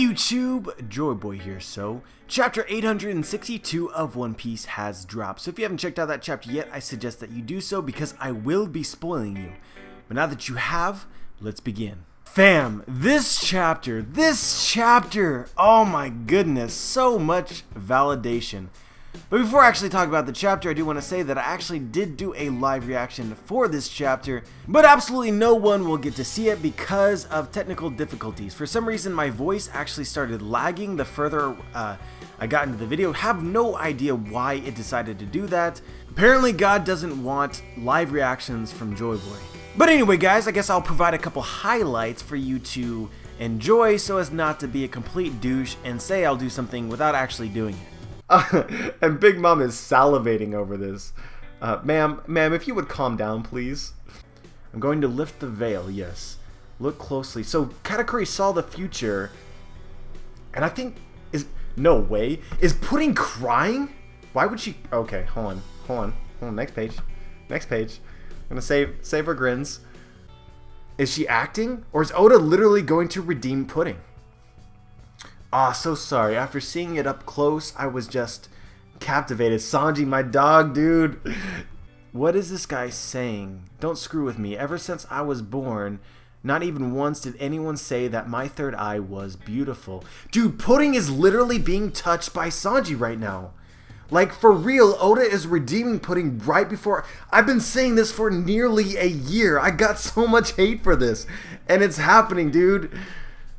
Hey YouTube, Joyboy here. So, chapter 862 of One Piece has dropped. So if you haven't checked out that chapter yet, I suggest that you do so because I will be spoiling you. But now that you have, let's begin. Fam, this chapter, oh my goodness, so much validation. But before I actually talk about the chapter, I do want to say that I actually did do a live reaction for this chapter, but absolutely no one will get to see it because of technical difficulties. For some reason, my voice actually started lagging the further I got into the video. Have no idea why it decided to do that. Apparently, God doesn't want live reactions from Joyboy. But anyway, guys, I guess I'll provide a couple highlights for you to enjoy so as not to be a complete douche and say I'll do something without actually doing it. And Big Mom is salivating over this. Ma'am, if you would calm down, please. I'm going to lift the veil, yes. Look closely. So, Katakuri saw the future, and I think, no way. Is Pudding crying? Why would she? Okay, hold on, next page. I'm gonna save her grins. Is she acting? Or is Oda literally going to redeem Pudding? Ah, so sorry. After seeing it up close, I was just captivated. Sanji, my dog, dude. What is this guy saying? Don't screw with me. Ever since I was born, not even once did anyone say that my third eye was beautiful. Dude, Pudding is literally being touched by Sanji right now. Like, for real, Oda is redeeming Pudding right before... I've been saying this for nearly a year. I got so much hate for this. And it's happening, dude.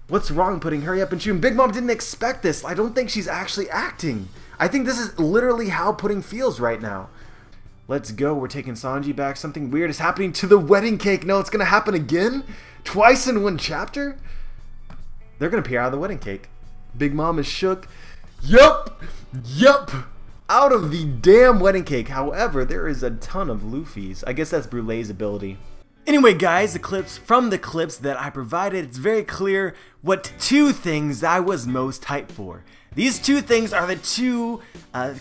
What's wrong, Pudding? Hurry up and shoot. Big Mom didn't expect this. I don't think she's actually acting. I think this is literally how Pudding feels right now. Let's go. We're taking Sanji back. Something weird is happening to the wedding cake. No, it's going to happen again? Twice in one chapter? They're going to appear out of the wedding cake. Big Mom is shook. Yup. Out of the damn wedding cake. However, there is a ton of Luffy's. I guess that's Brulee's ability. Anyway, guys, from the clips that I provided, it's very clear what two things I was most hyped for. These two things are the two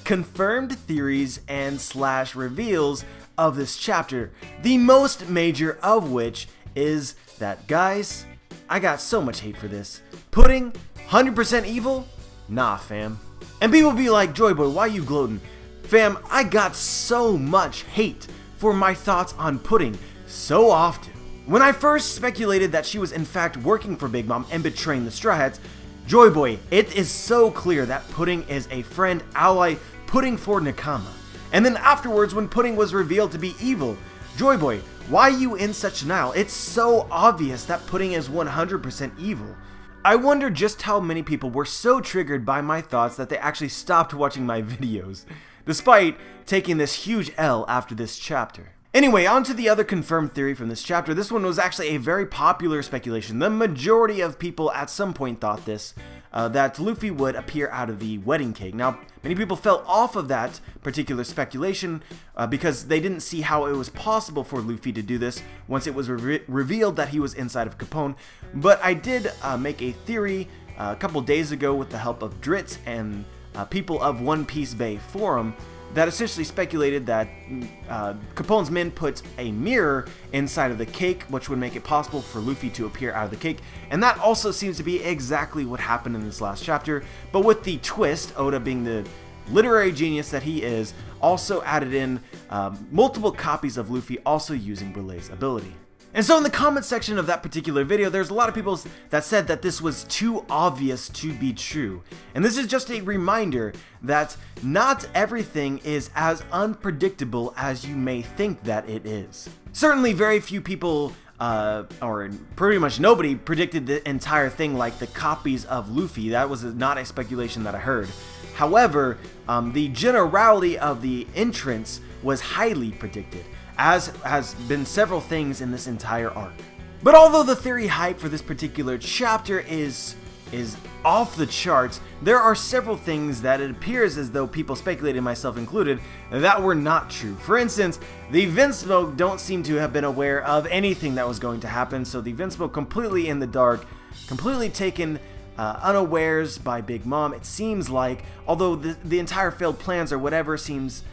confirmed theories and / reveals of this chapter. The most major of which is that, guys, I got so much hate for this. Pudding, 100% evil? Nah, fam. And people be like, Joyboy, why you gloating? Fam, I got so much hate for my thoughts on Pudding. So often. When I first speculated that she was in fact working for Big Mom and betraying the Straw Hats, Joyboy, it is so clear that Pudding is a friend, ally, Pudding for Nakama. And then afterwards, when Pudding was revealed to be evil, Joyboy, why are you in such denial? It's so obvious that Pudding is 100% evil. I wonder just how many people were so triggered by my thoughts that they actually stopped watching my videos, despite taking this huge L after this chapter. Anyway, on to the other confirmed theory from this chapter. This one was actually a very popular speculation. The majority of people at some point thought this, that Luffy would appear out of the wedding cake. Now, many people fell off of that particular speculation because they didn't see how it was possible for Luffy to do this once it was revealed that he was inside of Capone. But I did make a theory a couple days ago with the help of Dritz and people of One Piece Bay Forum that essentially speculated that Capone's men put a mirror inside of the cake, which would make it possible for Luffy to appear out of the cake. And that also seems to be exactly what happened in this last chapter, but with the twist, Oda being the literary genius that he is, also added in multiple copies of Luffy also using Brulee's ability. And so in the comment section of that particular video, there's a lot of people that said that this was too obvious to be true. And this is just a reminder that not everything is as unpredictable as you may think that it is. Certainly very few people, or pretty much nobody, predicted the entire thing like the copies of Luffy. That was not a speculation that I heard. However, the generality of the entrance was highly predicted, as has been several things in this entire arc. But although the theory hype for this particular chapter is off the charts, there are several things that it appears as though people speculated, myself included, that were not true. For instance, the Vinsmoke don't seem to have been aware of anything that was going to happen, so the Vinsmoke completely in the dark, completely taken unawares by Big Mom, it seems like, although the entire failed plans or whatever seems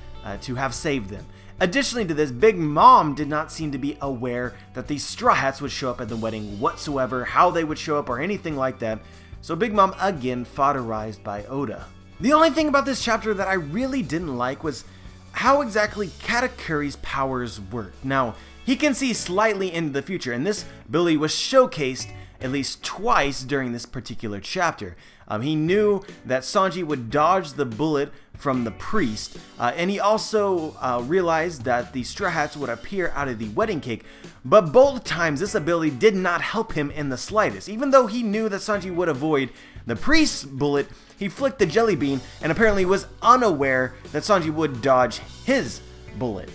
to have saved them. Additionally to this, Big Mom did not seem to be aware that these Straw Hats would show up at the wedding whatsoever, how they would show up or anything like that. so Big Mom again fodderized by Oda. The only thing about this chapter that I really didn't like was how exactly Katakuri's powers worked. Now, he can see slightly into the future, and this ability was showcased at least twice during this particular chapter. He knew that Sanji would dodge the bullet from the priest, and he also realized that the Straw Hats would appear out of the wedding cake, but both times this ability did not help him in the slightest. Even though he knew that Sanji would avoid the priest's bullet, he flicked the jelly bean and apparently was unaware that Sanji would dodge his bullet.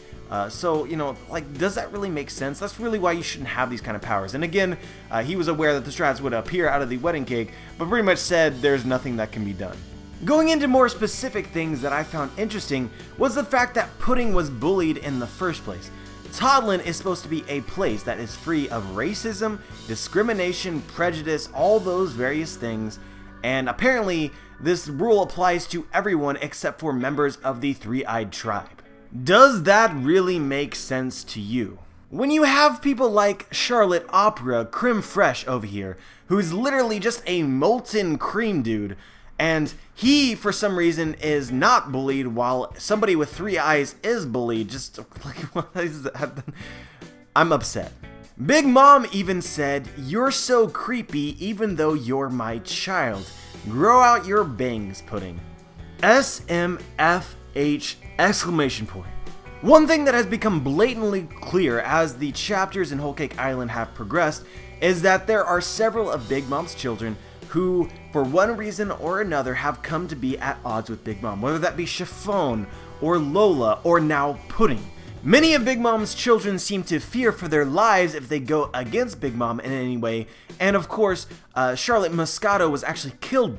So, you know, like, does that really make sense? That's really why you shouldn't have these kind of powers. And again, he was aware that the Straw Hats would appear out of the wedding cake, but pretty much said there's nothing that can be done. Going into more specific things that I found interesting was the fact that Pudding was bullied in the first place. Toddland is supposed to be a place that is free of racism, discrimination, prejudice, all those various things, and apparently this rule applies to everyone except for members of the Three-Eyed Tribe. Does that really make sense to you? When you have people like Charlotte Opera Creme Fraiche over here, who's literally just a molten cream dude, and he, for some reason, is not bullied while somebody with 3 eyes is bullied, just like, what is that? I'm upset. Big Mom even said, "You're so creepy even though you're my child. Grow out your bangs, Pudding." SMFH exclamation point. One thing that has become blatantly clear as the chapters in Whole Cake Island have progressed is that there are several of Big Mom's children who, for one reason or another, have come to be at odds with Big Mom, whether that be Chiffon, or Lola, or now Pudding. Many of Big Mom's children seem to fear for their lives if they go against Big Mom in any way, and of course, Charlotte Moscato was actually killed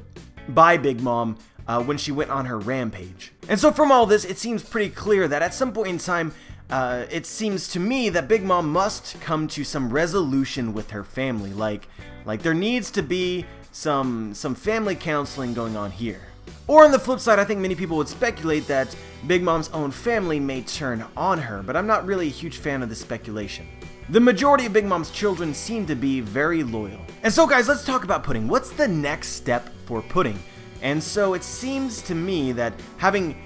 by Big Mom when she went on her rampage. And so from all this, it seems pretty clear that at some point in time, it seems to me that Big Mom must come to some resolution with her family, like there needs to be some family counseling going on here. Or on the flip side, I think many people would speculate that Big Mom's own family may turn on her, but I'm not really a huge fan of this speculation. The majority of Big Mom's children seem to be very loyal. And so guys, let's talk about Pudding. What's the next step for Pudding? And so it seems to me that having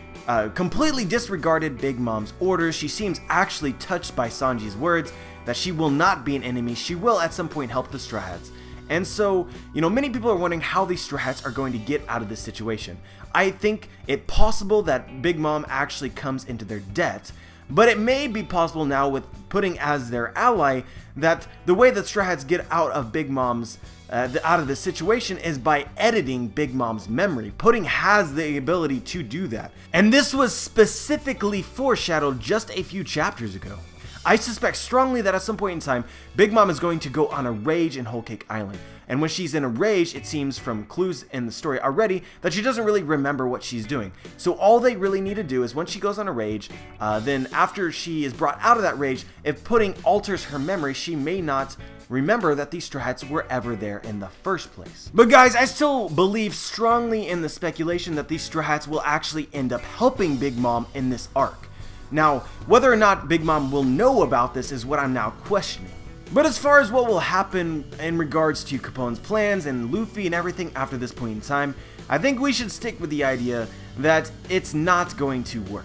completely disregarded Big Mom's orders, she seems actually touched by Sanji's words that she will not be an enemy, she will at some point help the Straw Hats. And so, you know, many people are wondering how these Straw Hats are going to get out of this situation. I think it possible that Big Mom actually comes into their debt, but it may be possible now with Pudding as their ally that the way that Straw Hats get out of Big Mom's out of this situation is by editing Big Mom's memory. Pudding has the ability to do that, and this was specifically foreshadowed just a few chapters ago. I suspect strongly that at some point in time, Big Mom is going to go on a rage in Whole Cake Island. And when she's in a rage, it seems from clues in the story already that she doesn't really remember what she's doing. So all they really need to do is when she goes on a rage, then after she is brought out of that rage, if Pudding alters her memory, she may not remember that these Straw Hats were ever there in the first place. But guys, I still believe strongly in the speculation that these Straw Hats will actually end up helping Big Mom in this arc. Now, whether or not Big Mom will know about this is what I'm now questioning. But as far as what will happen in regards to Capone's plans and Luffy and everything after this point in time, I think we should stick with the idea that it's not going to work.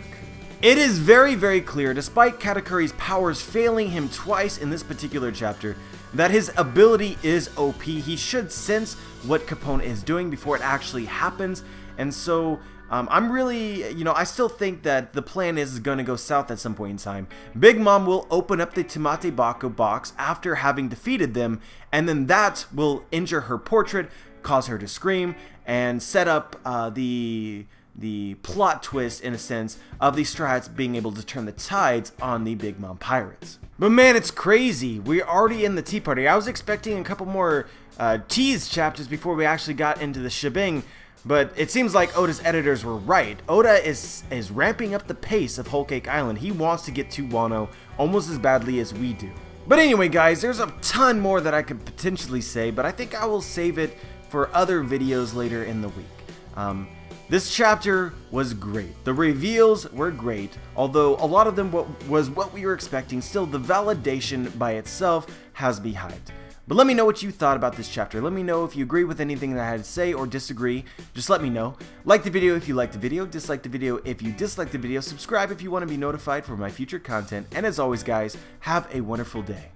It is very, very clear, despite Katakuri's powers failing him twice in this particular chapter, that his ability is OP. He should sense what Capone is doing before it actually happens, and so I'm really, I still think that the plan is going to go south at some point in time. Big Mom will open up the Tamate Bako box after having defeated them, and then that will injure her portrait, cause her to scream, and set up the plot twist, in a sense, of the Straw Hats being able to turn the tides on the Big Mom pirates. But man, it's crazy. We're already in the Tea Party. I was expecting a couple more tease chapters before we actually got into the shebang. But it seems like Oda's editors were right. Oda is ramping up the pace of Whole Cake Island. He wants to get to Wano almost as badly as we do. But anyway guys, there's a ton more that I could potentially say, but I think I will save it for other videos later in the week. This chapter was great. The reveals were great, although a lot of them was what we were expecting. Still, the validation by itself has me hyped. But let me know what you thought about this chapter. Let me know if you agree with anything that I had to say or disagree. Just let me know. Like the video if you liked the video, dislike the video if you dislike the video, subscribe if you want to be notified for my future content, and as always guys, have a wonderful day.